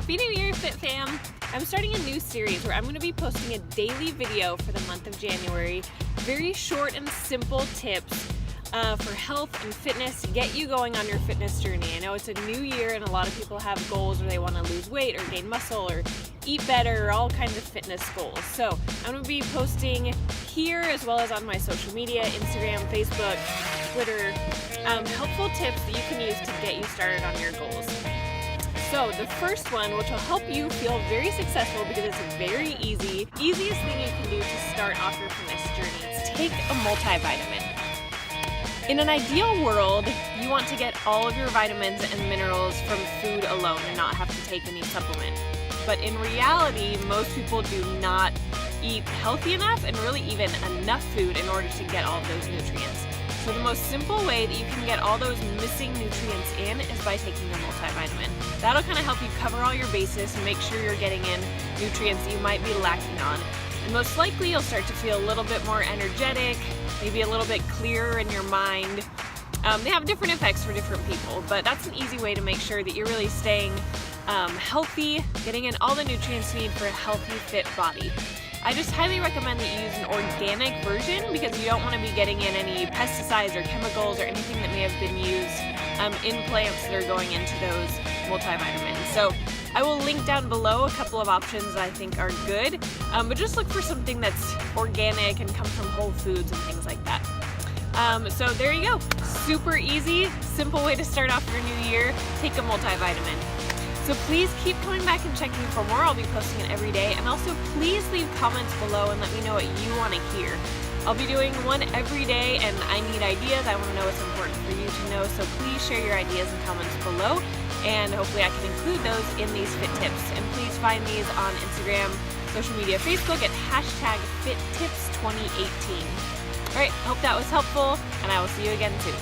Happy New Year, Fit Fam! I'm starting a new series where I'm going to be posting a daily video for the month of January. Very short and simple tips for health and fitness to get you going on your fitness journey. I know it's a new year and a lot of people have goals where they want to lose weight or gain muscle or eat better or all kinds of fitness goals. So I'm going to be posting here as well as on my social media, Instagram, Facebook, Twitter, helpful tips that you can use to get you started on your goals. So the first one, which will help you feel very successful because it's very easiest thing you can do to start off your fitness journey is take a multivitamin. In an ideal world, you want to get all of your vitamins and minerals from food alone and not have to take any supplement. But in reality, most people do not eat healthy enough and really even enough food in order to get all of those nutrients. So the most simple way that you can get all those missing nutrients in is by taking a multivitamin. That'll kind of help you cover all your bases and make sure you're getting in nutrients that you might be lacking on. And most likely you'll start to feel a little bit more energetic, maybe a little bit clearer in your mind. They have different effects for different people, but that's an easy way to make sure that you're really staying healthy, getting in all the nutrients you need for a healthy, fit body. I just highly recommend that you use an organic version because you don't want to be getting in any pesticides or chemicals or anything that may have been used in plants that are going into those multivitamins. So I will link down below a couple of options that I think are good, but just look for something that's organic and comes from whole foods and things like that. So there you go. Super easy, simple way to start off your new year. Take a multivitamin. So please keep coming back and checking for more. I'll be posting it every day. And also please leave comments below and let me know what you want to hear. I'll be doing one every day and I need ideas. I want to know what's important for you to know. So please share your ideas and comments below. And hopefully I can include those in these fit tips. And please find these on Instagram, social media, Facebook at #FitTips2018. All right, hope that was helpful and I will see you again soon.